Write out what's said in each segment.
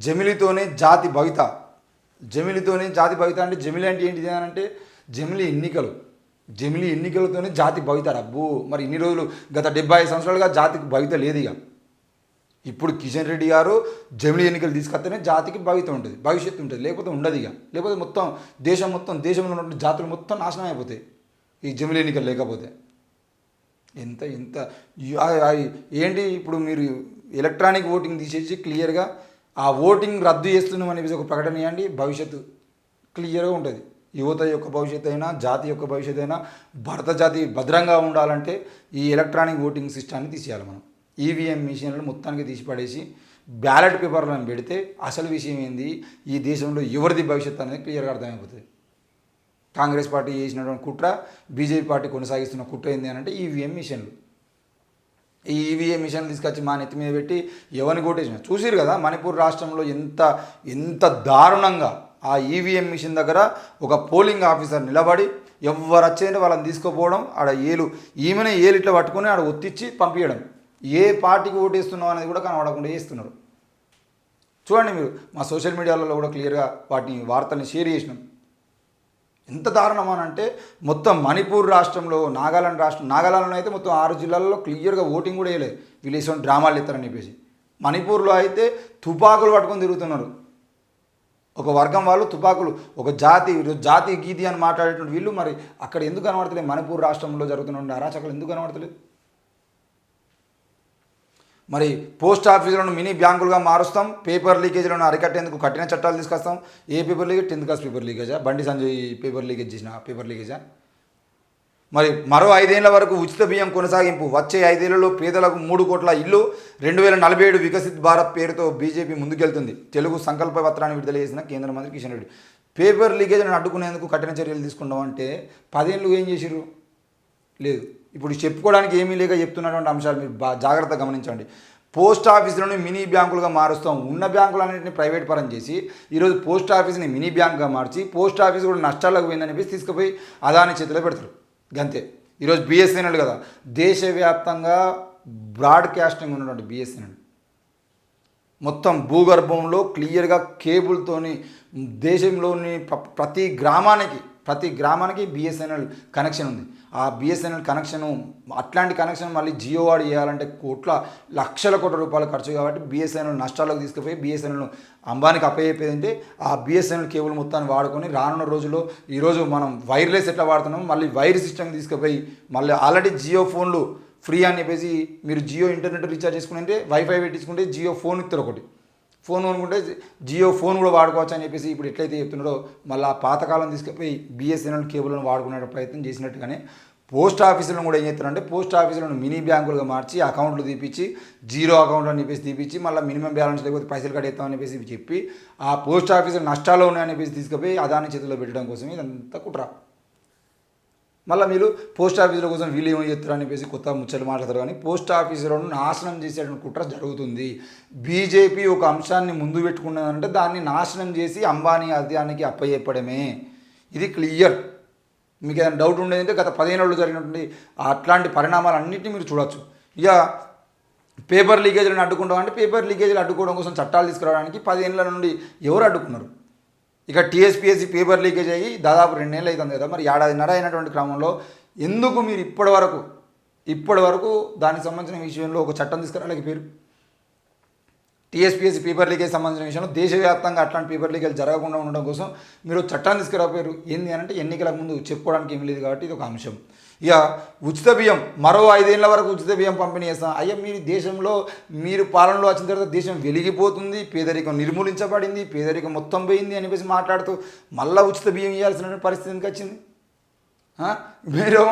జమిలితోనే జాతి భవిత. జమిలితోనే జాతి భవిత అంటే జమిలి అంటే ఏంటిది అని అంటే జమిలి ఎన్నికలు. జమిలి ఎన్నికలతోనే జాతి భవిత. అబ్బో మరి ఇన్ని రోజులు గత 75 సంవత్సరాలుగా జాతికి భవిత లేదు. ఇక ఇప్పుడు కిషన్ రెడ్డి గారు జమిలి ఎన్నికలు తీసుకొస్తేనే జాతికి భవిత ఉంటుంది, భవిష్యత్తు ఉంటుంది, లేకపోతే ఉండదు. ఇక లేకపోతే దేశంలో ఉన్న జాతులు మొత్తం నాశనం అయిపోతాయి ఈ జమిలి ఎన్నికలు లేకపోతే. ఎంత ఎంత ఏంటి ఇప్పుడు మీరు ఎలక్ట్రానిక్ ఓటింగ్ తీసేసి క్లియర్గా ఆ ఓటింగ్ రద్దు చేస్తున్నాం అనేసి ఒక ప్రకటన ఇవ్వండి, భవిష్యత్తు క్లియర్గా ఉంటుంది. యువత యొక్క భవిష్యత్తు అయినా జాతి యొక్క భవిష్యత్తు అయినా భారత జాతి భద్రంగా ఉండాలంటే ఈ ఎలక్ట్రానిక్ ఓటింగ్ సిస్టాన్ని తీసేయాలి. మనం ఈవీఎం మిషన్లను మొత్తానికి తీసిపడేసి బ్యాలెట్ పేపర్లను పెడితే అసలు విషయం ఏంది, ఈ దేశంలో ఎవరిది భవిష్యత్తు అనేది క్లియర్గా అర్థమైపోతుంది. కాంగ్రెస్ పార్టీ చేసినటువంటి కుట్ర, బీజేపీ పార్టీ కొనసాగిస్తున్న కుట్ర ఏంది అని అంటే ఈవీఎం మిషన్లు. ఈ ఈవీఎం మిషన్లు తీసుకొచ్చి మా నెత్తి మీద పెట్టి ఎవరిని కొట్టేసిన చూసిరు కదా. మణిపూర్ రాష్ట్రంలో ఎంత దారుణంగా ఆ ఈవీఎం మిషన్ దగ్గర ఒక పోలింగ్ ఆఫీసర్ నిలబడి ఎవరు వచ్చేయంటే వాళ్ళని తీసుకుపోవడం, ఆడ ఈమెనే ఇట్లా పట్టుకొని ఆడ ఒత్తిచ్చి పంపించడం. ఏ పార్టీకి ఓటేస్తున్నాం అనేది కూడా కనబడకుండా చేస్తున్నారు. చూడండి మీరు, మా సోషల్ మీడియాలలో కూడా క్లియర్గా వార్తల్ని షేర్ చేసినాం. ఎంత దారుణం అని అంటే మొత్తం మణిపూర్ రాష్ట్రంలో నాగాలాండ్లో అయితే మొత్తం 6 జిల్లాల్లో క్లియర్గా ఓటింగ్ కూడా వేయలేదు. వీళ్ళు వేసిన డ్రామాలు ఎత్తారని చెప్పేసి. మణిపూర్లో అయితే తుపాకులు పట్టుకొని తిరుగుతున్నారు. ఒక వర్గం వాళ్ళు తుపాకులు, ఒక జాతి గీతి అని మాట్లాడేటువంటి వీళ్ళు మరి అక్కడ ఎందుకు కనబడతలేదు? మణిపూర్ రాష్ట్రంలో జరుగుతున్న అరాచకాలు ఎందుకు కనబడతలేదు? మరి పోస్ట్ ఆఫీసులను మినీ బ్యాంకులుగా మారుస్తాం, పేపర్ లీకేజీలను అరికట్టేందుకు కఠిన చట్టాలు తీసుకొస్తాం. ఏ paper leakage? 10th class paper లీకేజా? బండి సంజయ్ పేపర్ లీకేజ్ చేసిన పేపర్ లీకేజా? మరి మరో 5 ఏళ్ల వరకు ఉచిత బియ్యం కొనసాగింపు. వచ్చే 5 ఏళ్లలో పేదలకు 3 కోట్ల ఇల్లు. 2047 వికసిత్ భారత్ పేరుతో బీజేపీ ముందుకెళ్తుంది. తెలుగు సంకల్ప పత్రాన్ని విడుదల చేసిన కేంద్ర మంత్రి కిషన్ రెడ్డి. పేపర్ లీకేజ్లను అడ్డుకునేందుకు కఠిన చర్యలు తీసుకుంటాం అంటే 10 ఏళ్ళు ఏం చేసిర్రు? లేదు. ఇప్పుడు చెప్పుకోవడానికి ఏమీ లేక చెప్తున్నటువంటి అంశాలు మీరు జాగ్రత్తగా గమనించండి. పోస్ట్ ఆఫీసులను మినీ బ్యాంకులుగా మారుస్తాం. ఉన్న బ్యాంకులన్నింటినీ ప్రైవేట్ పరం చేసి ఈరోజు పోస్ట్ ఆఫీస్ని మినీ బ్యాంక్గా మార్చి పోస్ట్ ఆఫీస్ కూడా నష్టాలకు పోయిందని చెప్పేసి తీసుకుపోయి అదాని చేతిలో పెడతారు. గంతే. ఈరోజు బిఎస్ఎన్ఎల్ కదా దేశవ్యాప్తంగా బ్రాడ్కాస్టింగ్ ఉన్నటువంటి బిఎస్ఎన్ఎల్ మొత్తం భూగర్భంలో క్లియర్గా కేబుల్తోని దేశంలోని ప్రతి గ్రామానికి బిఎస్ఎన్ఎల్ కనెక్షన్ ఉంది. ఆ బిఎస్ఎన్ఎల్ కనెక్షను అట్లాంటి కనెక్షన్ మళ్ళీ జియో వాడు చేయాలంటే లక్షల కోట్ల రూపాయలు ఖర్చు కాబట్టి బిఎస్ఎన్ఎల్ నష్టాలకు తీసుకుపోయి బిఎస్ఎన్ఎల్ను అంబానికి అప్పయ్యేది. ఆ బిఎస్ఎన్ఎల్ కేబుల్ మొత్తాన్ని వాడుకొని రానున్న రోజుల్లో ఈరోజు మనం వైర్లెస్ ఎట్లా వాడుతున్నాం మళ్ళీ వైర్ సిస్టమ్ తీసుకుపోయి మళ్ళీ ఆల్రెడీ జియో ఫోన్లు ఫ్రీ అని చెప్పేసి మీరు జియో ఇంటర్నెట్ రీఛార్జ్ చేసుకుంటే వైఫై పెట్టించుకుంటే జియో ఫోన్ ఇస్తారు. ఒకటి ఫోన్ కొనుక్కుంటే జియో ఫోన్ కూడా వాడుకోవచ్చు అని చెప్పేసి ఇప్పుడు ఎట్లయితే చెప్తున్నారో మళ్ళీ ఆ పాతకాలం తీసుకుపోయి బిఎస్ఎన్ఎల్ కేబుల్ను వాడుకునే ప్రయత్నం చేసినట్టుగానే పోస్ట్ ఆఫీసులను కూడా ఏం చేస్తారంటే పోస్ట్ ఆఫీసులను మినీ బ్యాంకులుగా మార్చి అకౌంట్లు తీపిచ్చి జీరో అకౌంట్ అని చెప్పేసి తీపిచ్చి మళ్ళీ మినిమం బ్యాలెన్స్ లేకపోతే పైసలు కట్టేస్తామని చెప్పేసి చెప్పి ఆ పోస్ట్ ఆఫీసులు నష్టాల్లో ఉన్నాయని చెప్పేసి తీసుకుపోయి అదాని చేతిలో పెట్టడం కోసం ఇదంతా కుట్ర. మళ్ళీ మీరు పోస్ట్ ఆఫీసుల కోసం వీళ్ళు ఏమో చేస్తారు అని చెప్పేసి కొత్త ముచ్చట్లు మాట్లాడతారు. కానీ పోస్ట్ ఆఫీసులను నాశనం చేసేటువంటి కుట్ర జరుగుతుంది. బీజేపీ ఒక అంశాన్ని ముందు పెట్టుకున్నదంటే దాన్ని నాశనం చేసి అంబానీ అదానికి అప్పచెప్పడమే. ఇది క్లియర్. మీకు ఏదైనా డౌట్ ఉండేదంటే గత 15 ఏళ్ళలో జరిగినటువంటి అట్లాంటి పరిణామాలన్నింటినీ మీరు చూడొచ్చు. ఇక పేపర్ లీకేజీలను అడ్డుకుంటాం అంటే పేపర్ లీకేజీలు అడ్డుకోవడం కోసం చట్టాలు తీసుకురావడానికి 10 ఏళ్ళ నుండి ఎవరు అడ్డుకున్నారు? ఇక టీఎస్పీఎస్సీ పేపర్ లీకేజ్ అయ్యి దాదాపు 2 ఏళ్ళు అవుతుంది కదా. మరి 1.5 ఏళ్ళ అయినటువంటి క్రమంలో ఎందుకు మీరు ఇప్పటి వరకు దానికి సంబంధించిన విషయంలో ఒక చట్టం తీసుకురాలేక పేరు? టీఎస్పీఎస్సీ పేపర్ లీకేజ్ సంబంధించిన విషయంలో దేశవ్యాప్తంగా అట్లాంటి పేపర్ లీకేజ్ జరగకుండా ఉండడం కోసం మీరు చట్టాన్ని తీసుకురాపోయారు. ఏంది అని అంటే ఎన్నికల ముందు చెప్పుకోవడానికి ఏమీ లేదు కాబట్టి ఇది ఒక అంశం. ఇక ఉచిత బియ్యం మరో 5 ఏళ్ల వరకు ఉచిత బియ్యం పంపిణీ చేస్తాం. అయ్యా మీరు దేశంలో మీరు పాలనలో వచ్చిన తర్వాత దేశం వెలిగిపోతుంది, పేదరికం నిర్మూలించబడింది, పేదరికం మొత్తం పోయింది అని చెప్పేసి మాట్లాడుతూ మళ్ళీ ఉచిత బియ్యం ఇవ్వాల్సిన పరిస్థితి ఎందుకు వచ్చింది? మీరు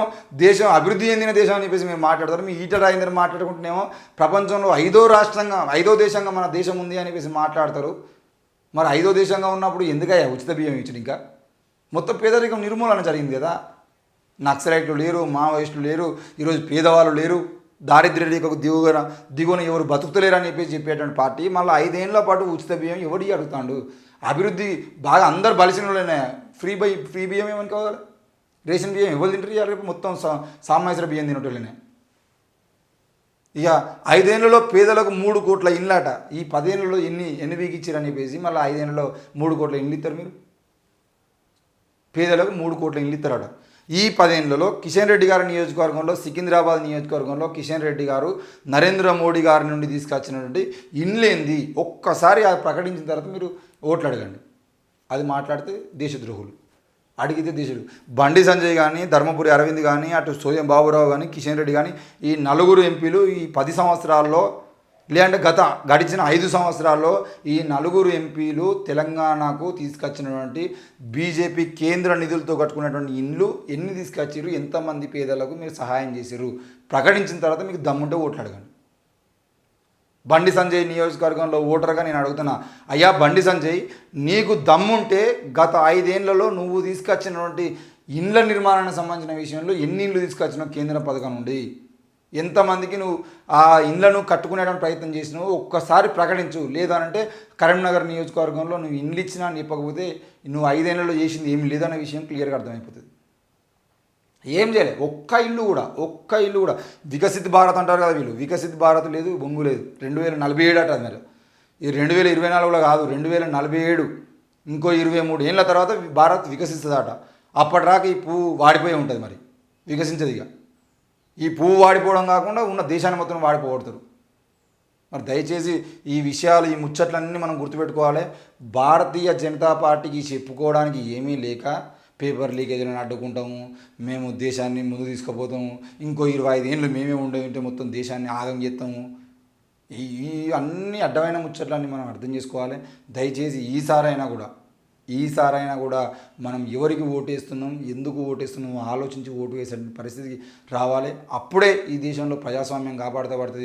దేశం అభివృద్ధి చెందిన దేశం అని చెప్పేసి మీరు మాట్లాడతారు. మీ ఈట రాయిందని మాట్లాడుకుంటేనేమో ప్రపంచంలో 5వ దేశంగా మన దేశం ఉంది అని చెప్పేసి మాట్లాడతారు. మరి 5వ దేశంగా ఉన్నప్పుడు ఎందుకయ్యా ఉచిత బియ్యం ఇచ్చిన? ఇంకా మొత్తం పేదరికం నిర్మూలన జరిగింది కదా. నక్సలైట్లు లేరు, మావోయిస్టులు లేరు, ఈరోజు పేదవాళ్ళు లేరు, దారిద్ర్య రేఖకు దిగువన ఎవరు బతుకుతలేరు అని చెప్పేటువంటి పార్టీ మళ్ళీ 5 ఏళ్ల పాటు ఉచిత బియ్యం ఎవడి అడుగుతాడు? అభివృద్ధి బాగా అందరు బలిసిన వాళ్ళనే ఫ్రీ బియ్యం ఏమని కావాలి? రేషన్ బియ్యం ఎవరు తింటారు? రేపు మొత్తం సామాజిక బియ్యం తినటోళ్ళనే. ఇక 5 ఏళ్లలో పేదలకు 3 కోట్ల ఇండ్లట. ఈ 10 ఏళ్లలో ఎన్ని బీకిచ్చారని చెప్పేసి మళ్ళీ 5 ఏళ్లలో 3 కోట్ల ఇండ్లు ఇస్తారు మీరు. పేదలకు 3 కోట్ల ఇండ్లు ఇస్తారట. ఈ 10 ఏళ్లలో కిషన్ రెడ్డి గారి నియోజకవర్గంలో, సికింద్రాబాద్ నియోజకవర్గంలో కిషన్ రెడ్డి గారు నరేంద్ర మోడీ గారి నుండి తీసుకొచ్చినటువంటి ఇండ్లేంది ఒక్కసారి అది ప్రకటించిన తర్వాత మీరు ఓట్లు అడగండి. అది మాట్లాడితే దేశద్రోహులు, అడిగితే దేశుడు. బండి సంజయ్ కానీ, ధర్మపురి అరవింద్ కానీ, అటు సోయం బాబురావు కానీ, కిషన్ రెడ్డి కానీ, ఈ 4 ఎంపీలు ఈ 10 సంవత్సరాల్లో లేదంటే గడిచిన 5 సంవత్సరాల్లో ఈ 4 ఎంపీలు తెలంగాణకు తీసుకొచ్చినటువంటి బీజేపీ కేంద్ర నిధులతో కట్టుకున్నటువంటి ఇండ్లు ఎన్ని తీసుకొచ్చారు, ఎంతమంది పేదలకు మీరు సహాయం చేశారు ప్రకటించిన తర్వాత మీకు దమ్ముంటే ఓట్లు అడగండి. బండి సంజయ్ నియోజకవర్గంలో ఓటర్గా నేను అడుగుతున్నా, అయ్యా బండి సంజయ్, నీకు దమ్ముంటే గత 5 ఏళ్లలో నువ్వు తీసుకొచ్చినటువంటి ఇండ్ల నిర్మాణానికి సంబంధించిన విషయంలో ఎన్ని ఇండ్లు తీసుకొచ్చినావు కేంద్ర పథకం నుండి, ఎంతమందికి నువ్వు ఆ ఇండ్లను కట్టుకునేటువంటి ప్రయత్నం చేసినావు ఒక్కసారి ప్రకటించు. లేదనంటే కరీంనగర్ నియోజకవర్గంలో నువ్వు ఇండ్లు ఇచ్చినా అని చెప్పకపోతే నువ్వు 5 ఏళ్లలో చేసింది ఏమి లేదనే విషయం క్లియర్గా అర్థమైపోతుంది. ఏం చేయలే, ఒక్క ఇల్లు కూడా. వికసిత్ భారత్ అంటారు కదా వీళ్ళు, వికసిత్ భారత్ లేదు, బొంగు లేదు. 2047 అట మరి. ఈ 2024లో కాదు, 2047, ఇంకో 23 ఏళ్ళ తర్వాత భారత్ వికసిస్తుందట. అప్పటిదాకా ఈ పువ్వు వాడిపోయి ఉంటుంది, మరి వికసించదు. ఇక ఈ పువ్వు వాడిపోవడం కాకుండా ఉన్న దేశాన్ని మొత్తం వాడిపోగొడతారు. మరి దయచేసి ఈ విషయాలు, ఈ ముచ్చట్లన్నీ మనం గుర్తుపెట్టుకోవాలి. భారతీయ జనతా పార్టీకి చెప్పుకోవడానికి ఏమీ లేక పేపర్ లీకేజీలను అడ్డుకుంటాము, మేము దేశాన్ని ముందు తీసుకుపోతాము, ఇంకో 25 ఏళ్ళు మేమే ఉంటే మొత్తం దేశాన్ని ఆగం చేస్తాము. ఈ అన్ని అడ్డమైన ముచ్చట్లన్నీ మనం అర్థం చేసుకోవాలి. దయచేసి ఈసారైనా కూడా మనం ఎవరికి ఓటేస్తున్నాం, ఎందుకు ఓటేస్తున్నాం ఆలోచించి ఓటు వేసే పరిస్థితికి రావాలి. అప్పుడే ఈ దేశంలో ప్రజాస్వామ్యం కాపాడుతూ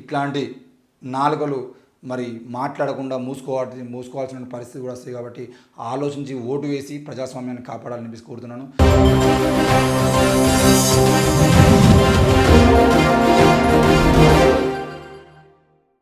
ఇట్లాంటి నాలుకలు మరి మాట్లాడకుండా మూసుకోవాల్సిన పరిస్థితి కూడా వస్తుంది. కాబట్టి ఆలోచించి ఓటు వేసి ప్రజాస్వామ్యాన్ని కాపాడాలని కోరుతున్నాను.